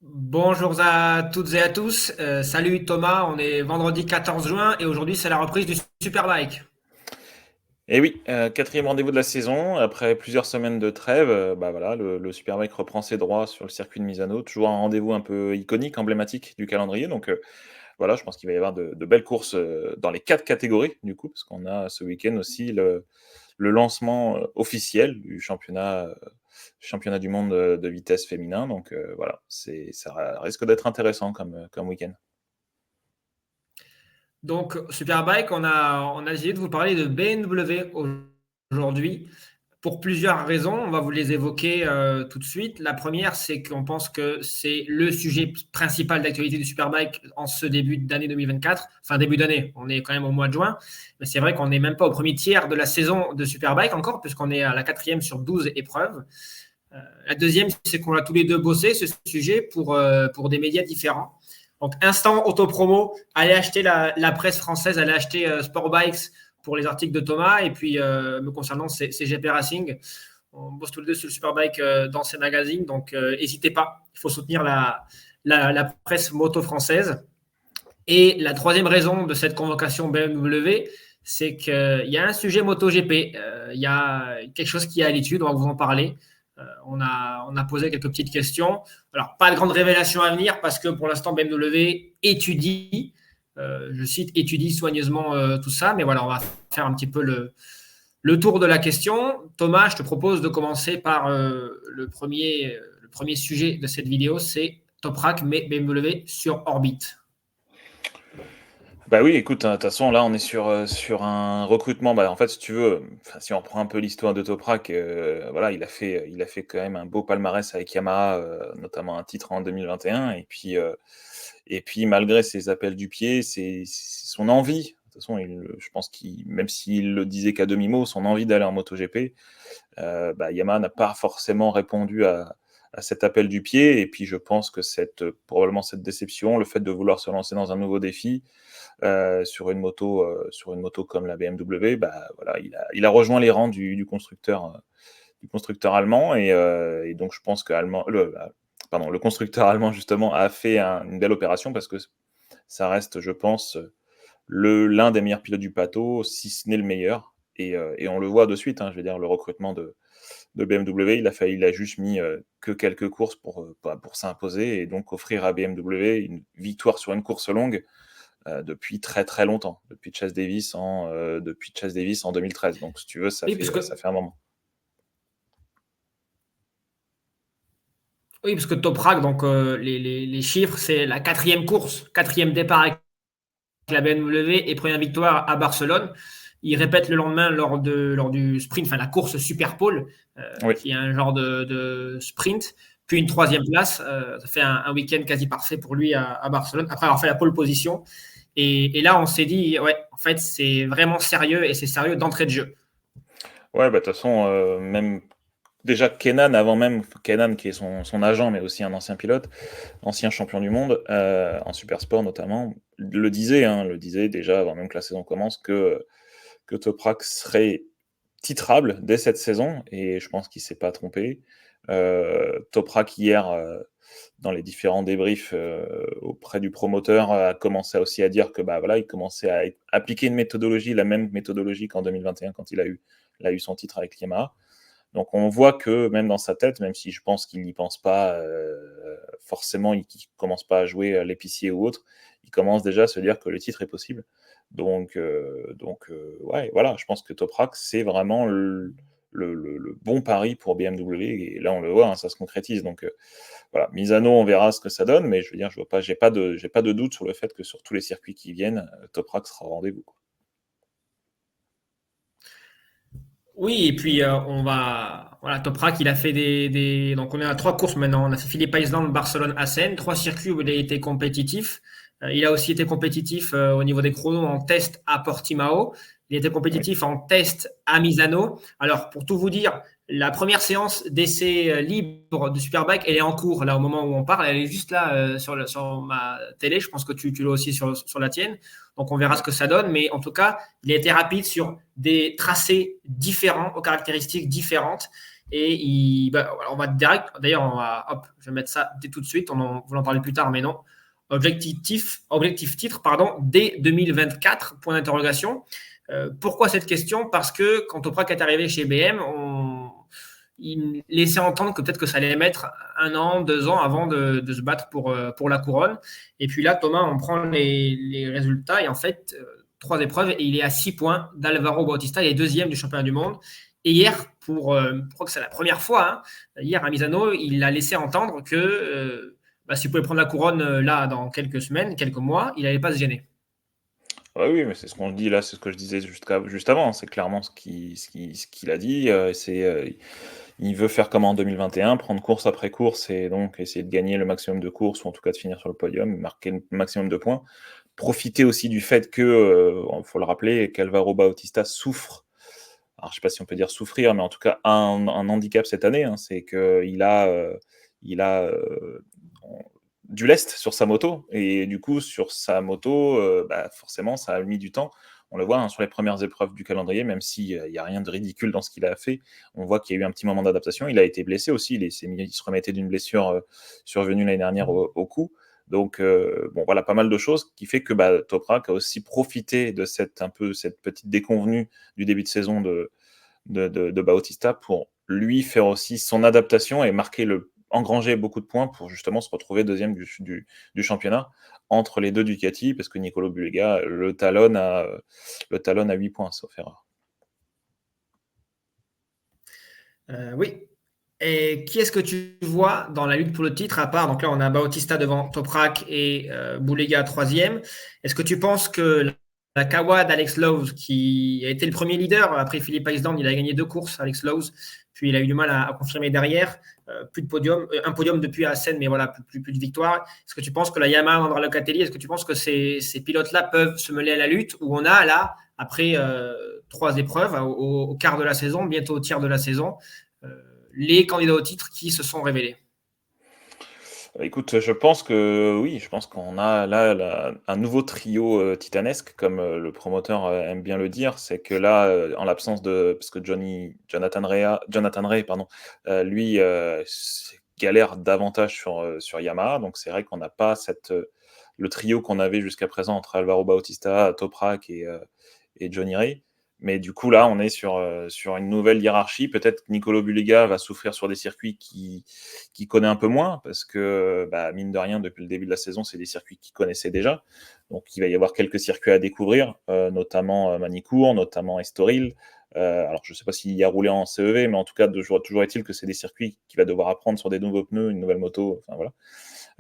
Bonjour à toutes et à tous. Salut Thomas, on est vendredi 14 juin et aujourd'hui c'est la reprise du Superbike. Et oui, quatrième rendez-vous de la saison. Après plusieurs semaines de trêve, bah voilà, le Superbike reprend ses droits sur le circuit de Misano. Toujours un rendez-vous un peu iconique, emblématique du calendrier. Donc voilà, je pense qu'il va y avoir de belles courses dans les quatre catégories, du coup, parce qu'on a ce week-end aussi le lancement officiel du championnat du monde de vitesse féminin. Donc voilà, ça risque d'être intéressant comme week-end. Donc Superbike, on a décidé de vous parler de BMW aujourd'hui pour plusieurs raisons. On va vous les évoquer tout de suite. La première, c'est qu'on pense que c'est le sujet principal d'actualité du Superbike en ce début d'année 2024. Enfin, début d'année, on est quand même au mois de juin. Mais c'est vrai qu'on n'est même pas au premier tiers de la saison de Superbike encore, puisqu'on est à la quatrième sur 12 épreuves. La deuxième, c'est qu'on a tous les deux bossé ce sujet pour des médias différents. Donc, instant autopromo, allez acheter la presse française, allez acheter Sport Bikes pour les articles de Thomas. Et puis, me concernant, c'est GP Racing. On bosse tous les deux sur le Superbike dans ces magazines. Donc, n'hésitez pas. Il faut soutenir la presse moto française. Et la troisième raison de cette convocation BMW, c'est qu'il y a un sujet MotoGP. Il y a quelque chose qui est à l'étude, on va vous en parler. On a posé quelques petites questions. Alors, pas de grandes révélations à venir parce que pour l'instant, BMW étudie, je cite, étudie soigneusement tout ça. Mais voilà, on va faire un petit peu le tour de la question. Thomas, je te propose de commencer par le premier sujet de cette vidéo, c'est Toprak met BMW sur orbite. Bah oui, écoute, hein, de toute façon, là, on est sur un recrutement. Bah, en fait, si tu veux, enfin, si on reprend un peu l'histoire de Toprak, voilà, il a fait quand même un beau palmarès avec Yamaha, notamment un titre en 2021. Et puis, malgré ses appels du pied, c'est son envie. De toute façon, je pense qu'il, même s'il le disait qu'à demi-mot, son envie d'aller en MotoGP, bah, Yamaha n'a pas forcément répondu à cet appel du pied. Et puis, je pense que probablement cette déception, le fait de vouloir se lancer dans un nouveau défi, sur une moto comme la BMW, bah, voilà, il a rejoint les rangs du constructeur allemand. Et donc, je pense que le constructeur allemand, justement, a fait une belle opération parce que ça reste, je pense, l'un des meilleurs pilotes du plateau, si ce n'est le meilleur. Et on le voit de suite, hein, je veux dire, le recrutement de BMW, il a juste mis que quelques courses pour s'imposer et donc offrir à BMW une victoire sur une course longue depuis très très longtemps, depuis Chase Davis en 2013. Donc si tu veux, ça Oui, fait, parce que, ça fait un moment. oui, parce que Toprak, donc les chiffres, c'est la quatrième course, quatrième départ avec la BMW et première victoire à Barcelone. Il répète le lendemain lors du sprint, enfin la course Super Pole, Oui. qui est un genre de sprint, puis une troisième place. Ça fait un week-end quasi parfait pour lui à Barcelone, après avoir fait la pole position. Et là, on s'est dit, ouais, en fait, c'est vraiment sérieux et c'est sérieux d'entrée de jeu. Ouais, bah de toute façon, même déjà Kenan, avant même Kenan qui est son agent, mais aussi un ancien pilote, ancien champion du monde, en super sport notamment, le disait déjà avant même que la saison commence que Toprak serait titrable dès cette saison, et je pense qu'il s'est pas trompé. Toprak hier, dans les différents débriefs auprès du promoteur, a commencé aussi à dire que bah voilà, il commençait à appliquer une méthodologie, la même méthodologie qu'en 2021 quand il a eu son titre avec Yamaha. Donc on voit que même dans sa tête, même si je pense qu'il n'y pense pas forcément, il ne commence pas à jouer à l'épicier ou autre, il commence déjà à se dire que le titre est possible. Donc, ouais, voilà, je pense que Toprak, c'est vraiment le bon pari pour BMW. Et là, on le voit, hein, ça se concrétise. Donc voilà, Misano, on verra ce que ça donne, mais je veux dire, j'ai pas de doute sur le fait que sur tous les circuits qui viennent, Toprak sera au rendez-vous, quoi. Oui, et puis voilà, Toprak, il a fait donc on est à trois courses maintenant. On a fait Philippe Island, Barcelone, Assen, trois circuits où il a été compétitif. Il a aussi été compétitif au niveau des chronos en test à Portimao. Il était Oui. compétitif en test à Misano. Alors, pour tout vous dire, la première séance d'essai libre de Superbike, elle est en cours là au moment où on parle. Elle est juste là sur ma télé. Je pense que tu l'as aussi sur la tienne. Donc, on verra ce Oui. que ça donne. Mais en tout cas, il a été rapide sur des tracés différents, aux caractéristiques différentes. Et on va direct, d'ailleurs, je vais mettre ça dès tout de suite, vous en parlez plus tard, mais non. Objectif titre, pardon, dès 2024, point d'interrogation. Pourquoi cette question? Parce que quand Toprak est arrivé chez BM, il laissait entendre que peut-être que ça allait mettre 1 an, 2 ans avant de se battre pour la couronne. Et puis là, Thomas, on prend les résultats et en fait, 3 épreuves et il est à 6 points d'Alvaro Bautista, il est deuxième du championnat du monde. Et hier, je crois que c'est la première fois, hier à Misano, il a laissé entendre que s'il pouvait prendre la couronne là dans quelques semaines, quelques mois, il n'allait pas se gêner. Ouais, oui, mais c'est ce qu'on dit là, c'est ce que je disais juste avant. C'est clairement ce qu'il a dit. Il veut faire comme en 2021, prendre course après course et donc essayer de gagner le maximum de courses ou en tout cas de finir sur le podium, marquer le maximum de points. Profiter aussi du fait que, il faut le rappeler, qu'Alvaro Bautista souffre. Alors, je ne sais pas si on peut dire souffrir, mais en tout cas un handicap cette année. C'est qu'il a du lest sur sa moto. Et du coup, sur sa moto, forcément, ça a mis du temps. On le voit sur les premières épreuves du calendrier, même s'il n'y a rien de ridicule dans ce qu'il a fait. On voit qu'il y a eu un petit moment d'adaptation. Il a été blessé aussi. Il se remettait d'une blessure survenue l'année dernière au cou. Donc, voilà, pas mal de choses qui fait que Toprak a aussi profité de cette petite déconvenue du début de saison de Bautista pour lui faire aussi son adaptation et engranger beaucoup de points pour justement se retrouver deuxième du championnat entre les deux Ducati, parce que Nicolo Bulega le talonne à 8 points, sauf erreur. Oui. Et qui est-ce que tu vois dans la lutte pour le titre, à part, donc là on a Bautista devant Toprak et Bulega troisième. Est-ce que tu penses que la Kawa d'Alex Lowes, qui a été le premier leader après Philippe Island, il a gagné 2 courses, Alex Lowes, puis il a eu du mal à confirmer derrière, plus de podium, un podium depuis Assen, mais voilà, plus de victoire. Est-ce que tu penses que la Yamaha, Andrea Locatelli, est-ce que tu penses que ces pilotes-là peuvent se mêler à la lutte, où on a là, après 3 épreuves, au quart de la saison, bientôt au tiers de la saison, les candidats au titre qui se sont révélés? Écoute, je pense qu'on a là un nouveau trio titanesque, comme le promoteur aime bien le dire. C'est que là, en l'absence parce que Jonathan Rea, pardon, lui galère davantage sur Yamaha. Donc c'est vrai qu'on n'a pas le trio qu'on avait jusqu'à présent entre Alvaro Bautista, Toprak et Johnny Rea. Mais du coup, là, on est sur une nouvelle hiérarchie. Peut-être que Nicolo Bulega va souffrir sur des circuits qu'il connaît un peu moins, parce que, mine de rien, depuis le début de la saison, c'est des circuits qu'il connaissait déjà. Donc, il va y avoir quelques circuits à découvrir, notamment Manicourt, notamment Estoril. Alors, je ne sais pas s'il y a roulé en CEV, mais en tout cas, toujours est-il que c'est des circuits qu'il va devoir apprendre sur des nouveaux pneus, une nouvelle moto. Enfin, voilà.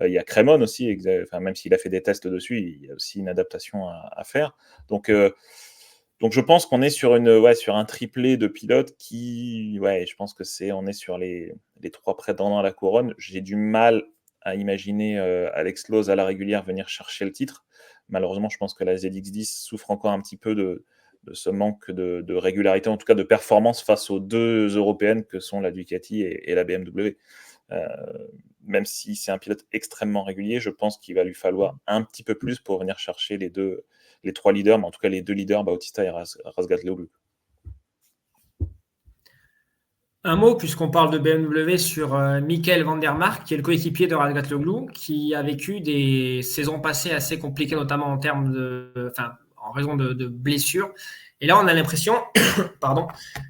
Il y a Crémone aussi, même s'il a fait des tests dessus, il y a aussi une adaptation à faire. Donc je pense qu'on est sur un triplé de pilotes je pense que on est sur les 3 prétendants à la couronne. J'ai du mal à imaginer Alex Lowes à la régulière venir chercher le titre. Malheureusement, je pense que la ZX10 souffre encore un petit peu de ce manque de régularité, en tout cas de performance face aux 2 européennes que sont la Ducati et la BMW. Même si c'est un pilote extrêmement régulier, je pense qu'il va lui falloir un petit peu plus pour venir chercher les 3 leaders, mais en tout cas les 2 leaders, Bautista et Razgatlioglu. Un mot, puisqu'on parle de BMW, sur Michael van der Mark, qui est le coéquipier de Razgatlioglu, qui a vécu des saisons passées assez compliquées, notamment en raison de blessures. Et là, on a l'impression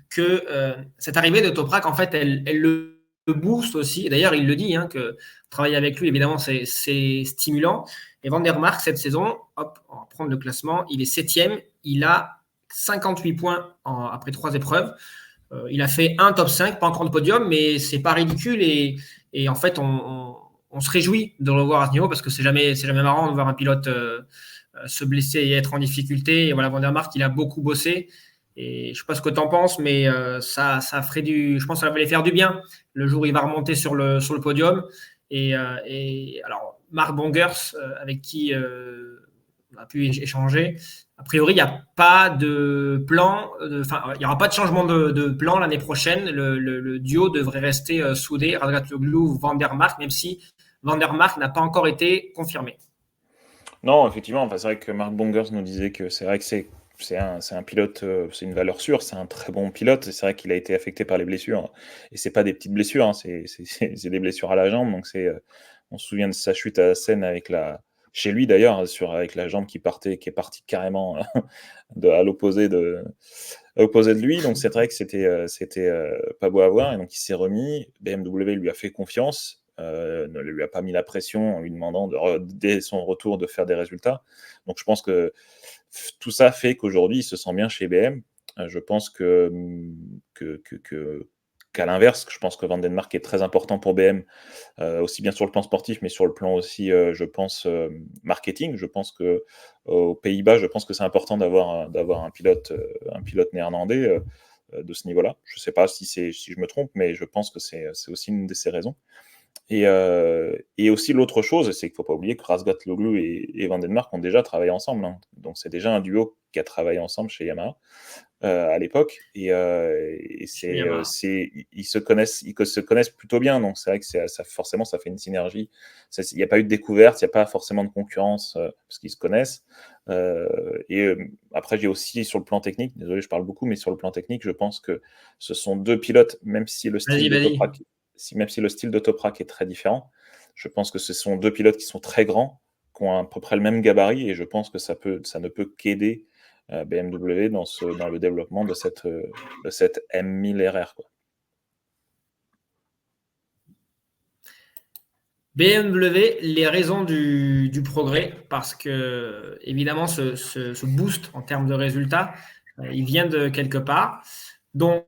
que cette arrivée de Toprak, en fait, elle le booste aussi. Et d'ailleurs, il le dit, que travailler avec lui, évidemment, c'est stimulant. Et Van der Mark, cette saison, on va prendre le classement, il est 7e, il a 58 points après 3 épreuves. Il a fait un top 5, pas encore de podium, mais c'est pas ridicule. Et en fait, on se réjouit de le revoir à ce niveau, parce que c'est jamais marrant de voir un pilote se blesser et être en difficulté. Et voilà, Van der Mark, il a beaucoup bossé. Et je ne sais pas ce que tu en penses, mais ça ferait je pense que ça va lui faire du bien le jour où il va remonter sur le podium. Et alors, Marc Bongers, avec qui on a pu échanger, a priori, il n'y a pas de plan, il n'y aura pas de changement de plan l'année prochaine. Le duo devrait rester soudé, Razgatlioglu, Van der Mark, même si Van der Mark n'a pas encore été confirmé. Non, effectivement, c'est vrai que Marc Bongers nous disait que c'est vrai que c'est c'est un pilote, c'est une valeur sûre, c'est un très bon pilote. C'est vrai qu'il a été affecté par les blessures et c'est pas des petites blessures, hein, c'est des blessures à la jambe. Donc on se souvient de sa chute à Assen chez lui d'ailleurs, avec la jambe qui est partie carrément à l'opposé de lui. Donc c'est vrai que c'était pas beau à voir et donc il s'est remis. BMW lui a fait confiance. Ne lui a pas mis la pression en lui demandant dès son retour de faire des résultats. Donc je pense que tout ça fait qu'aujourd'hui il se sent bien chez BM. Je pense qu'à l'inverse, je pense que Vandenmark est très important pour BM, aussi bien sur le plan sportif, mais sur le plan aussi, je pense, marketing. Je pense que aux Pays-Bas, je pense que c'est important d'avoir un pilote néerlandais de ce niveau-là. Je ne sais pas si je me trompe, mais je pense que c'est aussi une de ces raisons. Et aussi l'autre chose, c'est qu'il ne faut pas oublier que Razgat-Loglu et Vandenmark ont déjà travaillé ensemble, hein. Donc c'est déjà un duo qui a travaillé ensemble chez Yamaha à l'époque. Ils se connaissent plutôt bien. Donc c'est vrai que forcément ça fait une synergie. Il n'y a pas eu de découverte, il n'y a pas forcément de concurrence parce qu'ils se connaissent. Après j'ai aussi sur le plan technique, désolé je parle beaucoup, mais sur le plan technique, je pense que ce sont deux pilotes, même si le style de Toprak est très différent, je pense que ce sont deux pilotes qui sont très grands, qui ont à peu près le même gabarit, et je pense que ça ne peut qu'aider BMW dans le développement de cette M1000RR, quoi. BMW, les raisons du progrès, parce que évidemment ce boost en termes de résultats, il vient de quelque part. Donc,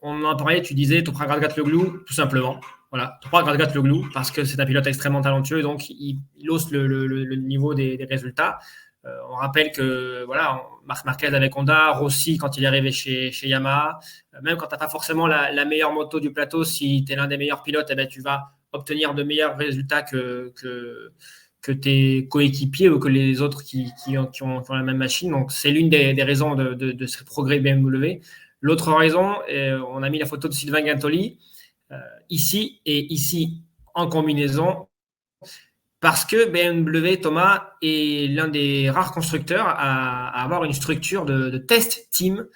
on en parlait, tu disais Toprak Razgatlioglu, tout simplement. Voilà, Toprak Razgatlioglu, parce que c'est un pilote extrêmement talentueux, donc il hausse le niveau des résultats. On rappelle que voilà, Marc Marquez avec Honda, Rossi quand il est arrivé chez Yamaha, même quand tu n'as pas forcément la meilleure moto du plateau, si tu es l'un des meilleurs pilotes, eh ben, tu vas obtenir de meilleurs résultats que tes coéquipiers ou que les autres qui ont la même machine. Donc, c'est l'une des raisons de ce progrès BMW. L'autre raison, on a mis la photo de Sylvain Guintoli ici et ici en combinaison parce que BMW, Thomas, est l'un des rares constructeurs à avoir une structure de test team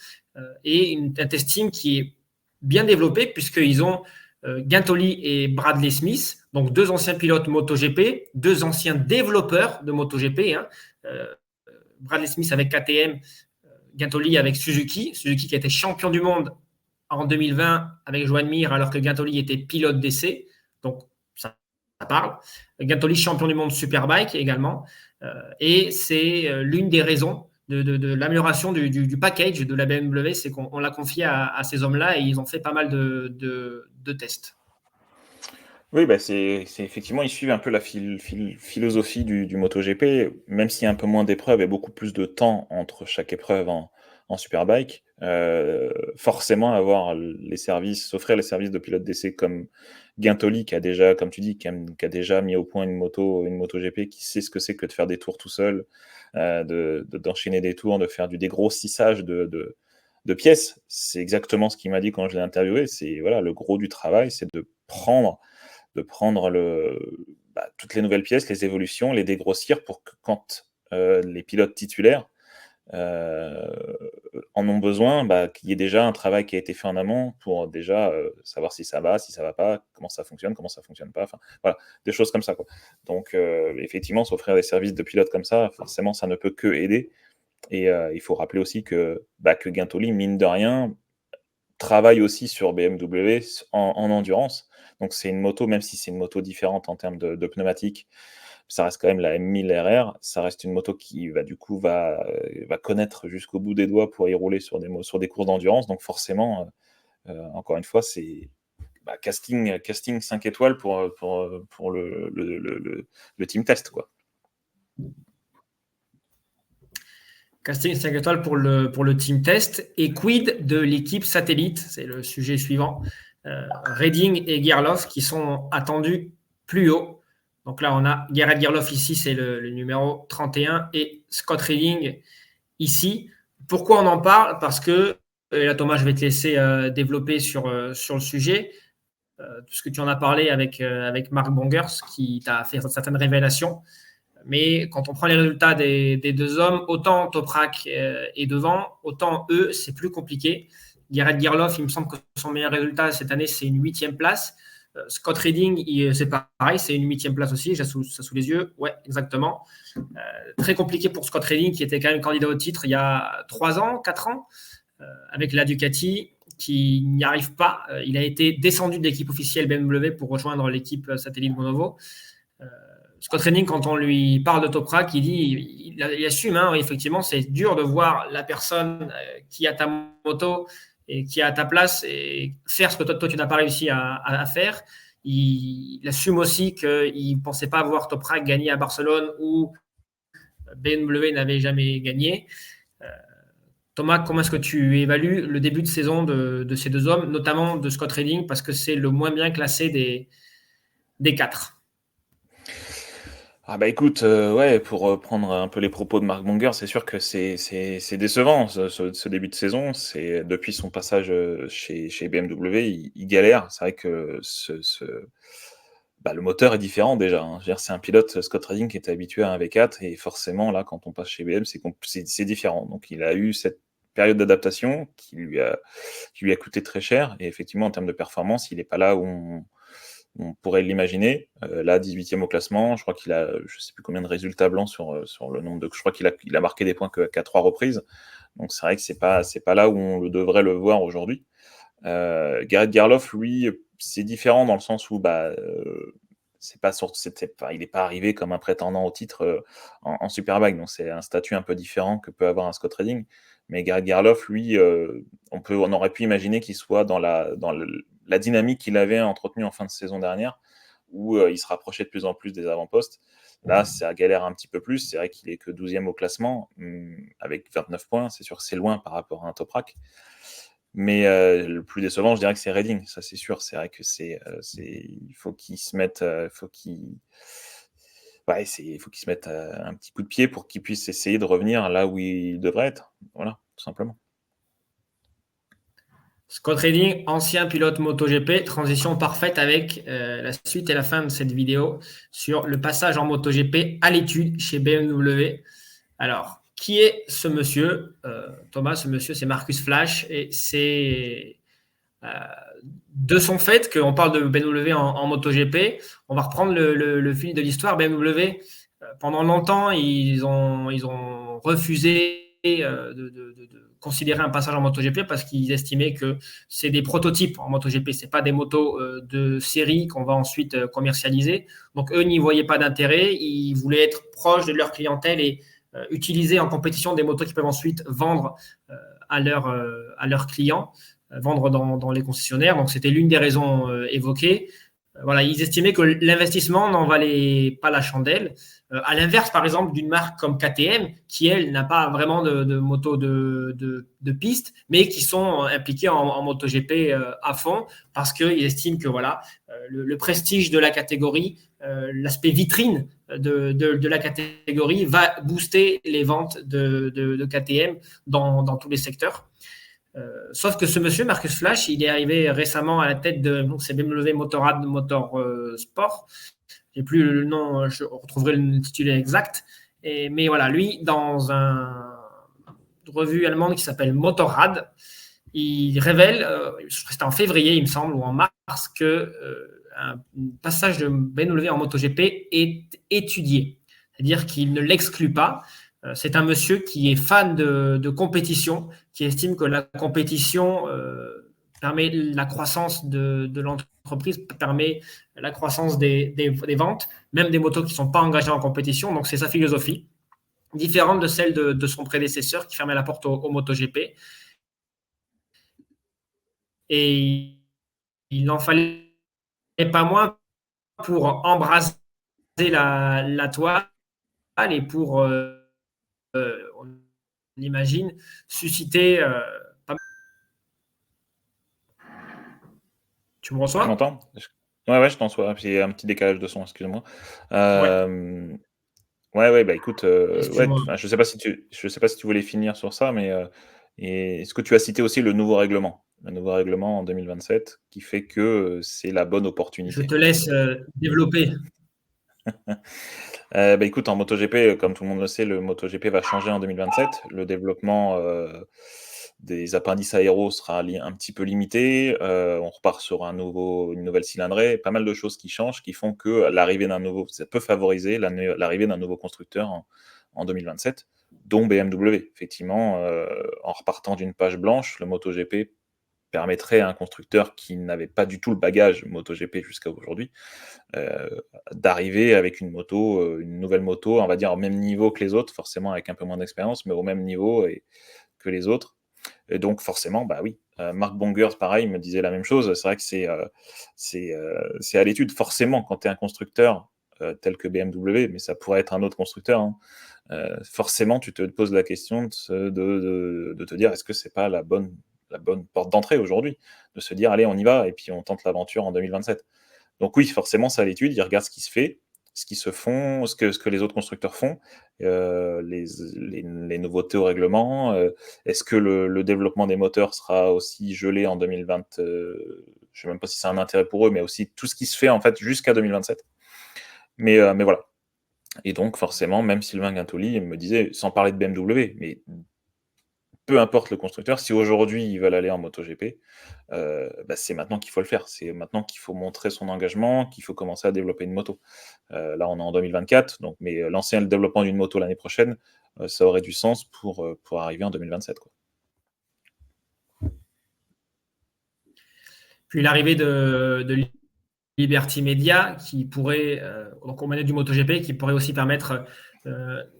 et un test team qui est bien développé puisqu'ils ont Guintoli et Bradley Smith, donc deux anciens pilotes MotoGP, deux anciens développeurs de MotoGP, hein. Bradley Smith avec KTM, Guintoli avec Suzuki qui a été champion du monde en 2020 avec Joan Mir alors que Guintoli était pilote d'essai, donc ça parle. Guintoli champion du monde Superbike également, et c'est l'une des raisons de l'amélioration du package de la BMW, c'est qu'on l'a confié à ces hommes-là et ils ont fait pas mal de tests. Oui, bah c'est effectivement, ils suivent un peu la philosophie du MotoGP, même s'il y a un peu moins d'épreuves et beaucoup plus de temps entre chaque épreuve en Superbike. Forcément, offrir les services de pilote d'essai comme Guintoli, qui a déjà, comme tu dis, qui a déjà mis au point une MotoGP, qui sait ce que c'est que de faire des tours tout seul, d'enchaîner des tours, de faire du dégrossissage de pièces. C'est exactement ce qu'il m'a dit quand je l'ai interviewé. C'est voilà, le gros du travail, c'est de prendre toutes les nouvelles pièces, les évolutions, les dégrossir pour que quand les pilotes titulaires en ont besoin, qu'il y ait déjà un travail qui a été fait en amont pour déjà savoir si ça va pas, comment ça fonctionne pas, enfin voilà, des choses comme ça, quoi. Donc effectivement, s'offrir des services de pilote comme ça, forcément, ça ne peut que aider. Et il faut rappeler aussi que Guintoli, mine de rien, travaille aussi sur BMW en endurance. Donc c'est une moto, même si c'est une moto différente en termes de pneumatiques, ça reste quand même la M1000RR. Ça reste une moto qui va connaître jusqu'au bout des doigts pour y rouler sur des courses d'endurance. Donc forcément, encore une fois, c'est casting 5 étoiles pour le team test, quoi. Casting 5 étoiles pour le team test. Et quid de l'équipe satellite? C'est le sujet suivant. Redding et Gerloff qui sont attendus plus haut. Donc là, on a Gerhard Gerloff ici, c'est le numéro 31, et Scott Redding ici. Pourquoi on en parle? Parce que, et là Thomas, je vais te laisser développer sur le sujet, puisque tu en as parlé avec Mark Bongers, qui t'a fait certaines révélations. Mais quand on prend les résultats des deux hommes, autant Toprak est devant, autant eux, c'est plus compliqué. Gareth Gerloff, il me semble que son meilleur résultat cette année, c'est une 8e place. Scott Redding, c'est pareil, c'est une 8e place aussi. J'ai ça sous les yeux. Ouais, exactement. Très compliqué pour Scott Redding, qui était quand même candidat au titre il y a 3 ans, 4 ans, avec la Ducati, qui n'y arrive pas. Il a été descendu de l'équipe officielle BMW pour rejoindre l'équipe satellite Bonovo. Scott Redding, quand on lui parle de Toprak, il assume, hein, effectivement, c'est dur de voir la personne qui a ta moto et qui est à ta place et faire ce que toi tu n'as pas réussi à faire. Il assume aussi qu'il ne pensait pas voir Toprak gagner à Barcelone où BMW n'avait jamais gagné. Thomas, comment est-ce que tu évalues le début de saison de ces deux hommes, notamment de Scott Redding, parce que c'est le moins bien classé des 4? Ah bah écoute, ouais, pour prendre un peu les propos de Mark Bonger, c'est sûr que c'est décevant ce début de saison. C'est depuis son passage chez BMW, il galère. C'est vrai que le moteur est différent déjà. Hein. Je veux dire, c'est un pilote Scott Redding qui était habitué à un V4 et forcément là, quand on passe chez BM, c'est différent. Donc il a eu cette période d'adaptation qui lui a coûté très cher et effectivement en termes de performance, il n'est pas là où on pourrait l'imaginer. Là, 18e au classement, je crois qu'il a, je ne sais plus combien de résultats blancs sur le nombre de. Je crois qu'il a marqué des points qu'à 3 reprises. Donc c'est vrai que c'est pas là où on devrait le voir aujourd'hui. Gareth Gerloff, lui, c'est différent dans le sens où il n'est pas arrivé comme un prétendant au titre en Superbike, donc c'est un statut un peu différent que peut avoir un Scott Redding. Mais Gareth Gerloff, lui, on aurait pu imaginer qu'il soit dans la dynamique qu'il avait entretenue en fin de saison dernière, où il se rapprochait de plus en plus des avant-postes. Là, ça galère un petit peu plus. C'est vrai qu'il est que 12e au classement, avec 29 points. C'est sûr que c'est loin par rapport à un Toprak. Mais le plus décevant, je dirais que c'est Redding, ça c'est sûr. C'est vrai que il faut qu'il se mette, faut qu'il se mette un petit coup de pied pour qu'il puisse essayer de revenir là où il devrait être. Voilà, tout simplement. Scott Redding, ancien pilote MotoGP, transition parfaite avec la suite et la fin de cette vidéo sur le passage en MotoGP à l'étude chez BMW. Alors, qui est ce monsieur Thomas, ce monsieur, c'est Marcus Flash et c'est de son fait qu'on parle de BMW en MotoGP. On va reprendre le fil de l'histoire. BMW, pendant longtemps, ils ont refusé de considérer un passage en MotoGP parce qu'ils estimaient que c'est des prototypes en MotoGP, c'est pas des motos de série qu'on va ensuite commercialiser. Donc eux n'y voyaient pas d'intérêt, ils voulaient être proches de leur clientèle et utiliser en compétition des motos qu'ils peuvent ensuite vendre à leurs clients, vendre dans les concessionnaires. Donc c'était l'une des raisons évoquées. Voilà, ils estimaient que l'investissement n'en valait pas la chandelle. À l'inverse, par exemple, d'une marque comme KTM, qui, elle, n'a pas vraiment de moto de piste, mais qui sont impliqués en MotoGP à fond, parce qu'ils estiment que voilà, le prestige de la catégorie, l'aspect vitrine de la catégorie va booster les ventes de KTM dans tous les secteurs. Sauf que ce monsieur, Marcus Flash, il est arrivé récemment à la tête de BMW Motorrad Motorsport. Je n'ai plus le nom, je retrouverai l'intitulé exact. Mais voilà, lui, dans une revue allemande qui s'appelle Motorrad, il révèle, c'était en février, il me semble, ou en mars, que un passage de BMW en MotoGP est étudié. C'est-à-dire qu'il ne l'exclut pas. C'est un monsieur qui est fan de compétition, qui estime que la compétition permet la croissance de l'entreprise, permet la croissance des ventes, même des motos qui ne sont pas engagées en compétition. Donc, c'est sa philosophie, différente de celle de son prédécesseur qui fermait la porte au MotoGP. Et il n'en fallait pas moins pour embraser la toile et pour, on imagine, susciter pas. Tu me Tu reçois? m'entends? Ouais, je t'en reçois. Il y a un petit décalage de son, excuse-moi. Ouais, Ouais, bah écoute, ouais, excuse-moi. je sais pas si tu voulais finir sur ça, mais et est-ce que tu as cité aussi le nouveau règlement? Le nouveau règlement en 2027 qui fait que c'est la bonne Je opportunité. te laisse développer. Écoute, en MotoGP, comme tout le monde le sait, le MotoGP va changer en 2027. Le développement des appendices aéros sera un petit peu limité. On repart sur une nouvelle cylindrée. Pas mal de choses qui changent, qui font que ça peut favoriser l'arrivée d'un nouveau constructeur en 2027, dont BMW. Effectivement, en repartant d'une page blanche, le MotoGP permettrait à un constructeur qui n'avait pas du tout le bagage MotoGP jusqu'à aujourd'hui euh, d'arriver avec une nouvelle moto, on va dire au même niveau que les autres, forcément avec un peu moins d'expérience, mais au même niveau que les autres. Et donc forcément, bah oui, Marc Bongers, pareil, me disait la même chose. C'est vrai que c'est à l'étude. Forcément, quand tu es un constructeur tel que BMW, mais ça pourrait être un autre constructeur, hein, forcément, tu te poses la question de te dire est-ce que c'est pas la bonne porte d'entrée aujourd'hui, de se dire allez, on y va, et puis on tente l'aventure en 2027. Donc oui, forcément, c'est à l'étude, ils regardent ce qui se fait, ce qui se font, ce que les autres constructeurs font, les nouveautés au règlement, est-ce que le développement des moteurs sera aussi gelé en 2020, je ne sais même pas si c'est un intérêt pour eux, mais aussi tout ce qui se fait en fait jusqu'à 2027. Mais voilà. Et donc forcément, même Sylvain Guintoli me disait, sans parler de BMW, mais peu importe le constructeur, si aujourd'hui ils veulent aller en MotoGP, c'est maintenant qu'il faut le faire. C'est maintenant qu'il faut montrer son engagement, qu'il faut commencer à développer une moto. Là, on est en 2024, donc, mais lancer le développement d'une moto l'année prochaine, ça aurait du sens pour arriver en 2027. Quoi. Puis l'arrivée de Liberty Media, qui pourrait, donc au manette du MotoGP, qui pourrait aussi permettre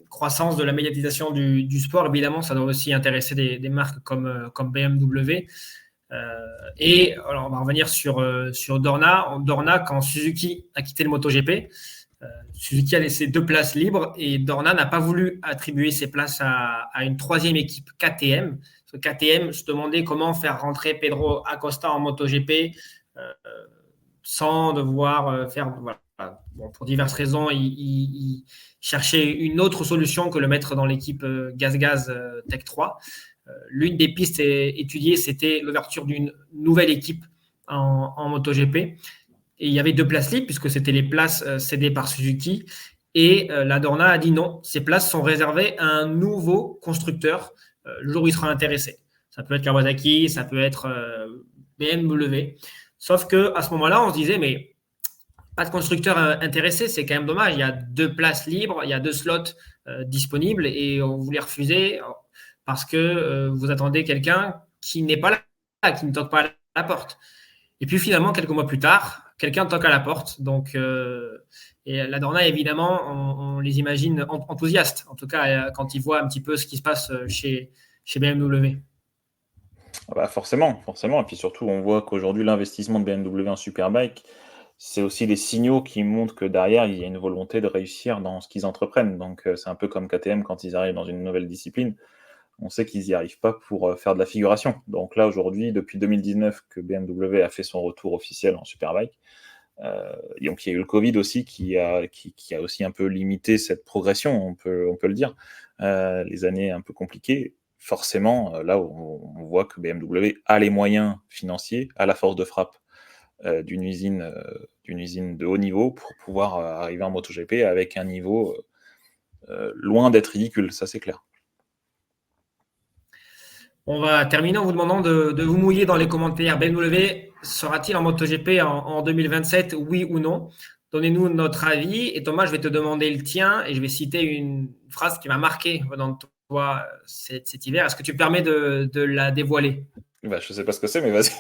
croissance de la médiatisation du sport. Évidemment, ça doit aussi intéresser des marques comme BMW. Et alors, on va revenir sur Dorna. Dorna, quand Suzuki a quitté le MotoGP, Suzuki a laissé 2 places libres et Dorna n'a pas voulu attribuer ces places à une troisième équipe, KTM. Parce que KTM se demandait comment faire rentrer Pedro Acosta en MotoGP sans devoir faire. Voilà. Bon, pour diverses raisons, il cherchait une autre solution que le mettre dans l'équipe Gaz Tech 3. L'une des pistes étudiées, c'était l'ouverture d'une nouvelle équipe en MotoGP. Et il y avait 2 places libres, puisque c'était les places cédées par Suzuki. Et la Dorna a dit non, ces places sont réservées à un nouveau constructeur le jour où il sera intéressé. Ça peut être Kawasaki, ça peut être BMW. Sauf qu'à ce moment-là, on se disait, mais pas de constructeur intéressé, c'est quand même dommage. Il y a 2 places libres, il y a 2 slots disponibles et on voulait refuser parce que vous attendez quelqu'un qui n'est pas là, qui ne toque pas à la porte. Et puis finalement, quelques mois plus tard, quelqu'un toque à la porte. Donc, et la Dorna, évidemment, on les imagine enthousiastes, en tout cas quand ils voient un petit peu ce qui se passe chez BMW. Ah bah forcément, forcément. Et puis surtout, on voit qu'aujourd'hui, l'investissement de BMW en Superbike, c'est aussi des signaux qui montrent que derrière, il y a une volonté de réussir dans ce qu'ils entreprennent. Donc, c'est un peu comme KTM quand ils arrivent dans une nouvelle discipline. On sait qu'ils n'y arrivent pas pour faire de la figuration. Donc là, aujourd'hui, depuis 2019 que BMW a fait son retour officiel en Superbike, et donc il y a eu le Covid aussi qui a aussi un peu limité cette progression, on peut le dire, les années un peu compliquées. Forcément, là, on voit que BMW a les moyens financiers, a la force de frappe d'une usine de haut niveau pour pouvoir arriver en MotoGP avec un niveau loin d'être ridicule, ça c'est clair. On va terminer en vous demandant de vous mouiller dans les commentaires. BMW sera-t-il en MotoGP en 2027, oui ou non? Donnez-nous notre avis. Et Thomas, je vais te demander le tien et je vais citer une phrase qui m'a marqué venant de toi cet hiver. Est-ce que tu me permets de la dévoiler? Bah, je sais pas ce que c'est, mais vas-y.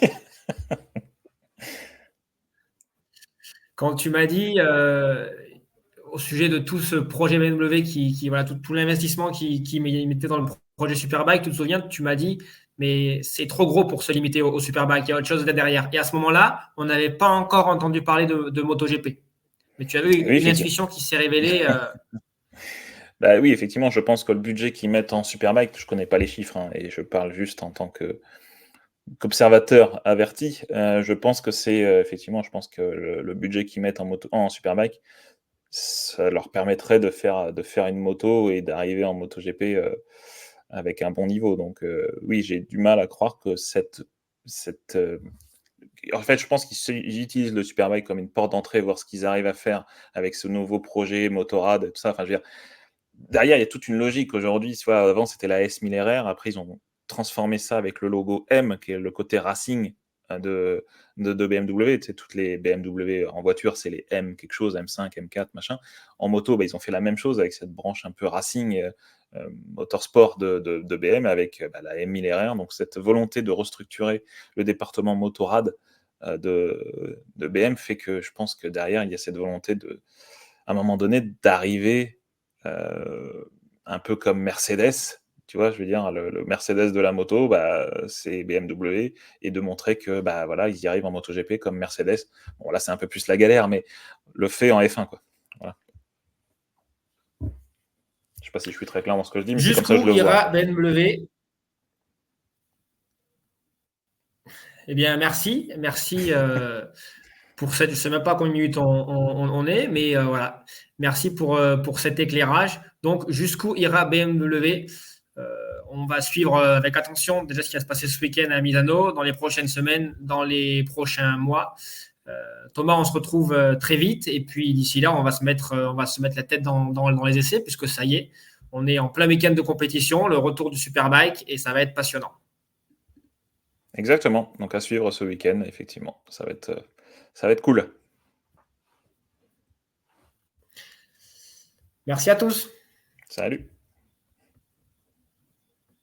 Quand tu m'as dit au sujet de tout ce projet BMW voilà, tout l'investissement qui mettait dans le projet Superbike, tu te souviens, tu m'as dit, mais c'est trop gros pour se limiter au Superbike, il y a autre chose derrière. Et à ce moment-là, on n'avait pas encore entendu parler de MotoGP. Mais tu avais Oui, une effectivement. intuition qui s'est révélée. Bah oui, effectivement, je pense que le budget qu'ils mettent en Superbike, je connais pas les chiffres, hein, et je parle juste en tant qu'observateur averti. Je pense que c'est effectivement, je pense que le budget qu'ils mettent en Superbike, ça leur permettrait de faire une moto et d'arriver en MotoGP avec un bon niveau. Donc oui, j'ai du mal à croire que cette en fait, je pense qu'ils utilisent le Superbike comme une porte d'entrée, voir ce qu'ils arrivent à faire avec ce nouveau projet Motorrad et tout ça. Enfin, je veux dire, derrière, il y a toute une logique. Aujourd'hui, tu vois, avant, c'était la S1000 RR. Après, ils ont transformé ça avec le logo M, qui est le côté racing de BMW. Tu sais, toutes les BMW en voiture, c'est les M quelque chose, M5, M4, machin. En moto, ils ont fait la même chose avec cette branche un peu racing, motorsport de BM avec la M1000 RR. Donc, cette volonté de restructurer le département Motorrad de BM fait que je pense que derrière, il y a cette volonté à un moment donné, d'arriver un peu comme Mercedes, tu vois, je veux dire, le Mercedes de la moto, c'est BMW, et de montrer que, voilà, ils y arrivent en MotoGP comme Mercedes. Bon, là, c'est un peu plus la galère, mais le fait en F1, quoi. Voilà. Je sais pas si je suis très clair dans ce que je dis, mais c'est comme ça que je Jusqu'où le vois. ira BMW? Eh bien, merci. Merci pour cette. Je ne sais même pas combien de minutes on est, mais voilà. Merci pour cet éclairage. Donc, jusqu'où ira BMW? On va suivre avec attention déjà ce qui va se passer ce week-end à Misano, dans les prochaines semaines, dans les prochains mois. Thomas, on se retrouve très vite. Et puis d'ici là, on va se mettre la tête dans les essais, puisque ça y est, on est en plein week-end de compétition, le retour du Superbike, et ça va être passionnant. Exactement. Donc, à suivre ce week-end, effectivement. Ça va être cool. Merci à tous. Salut.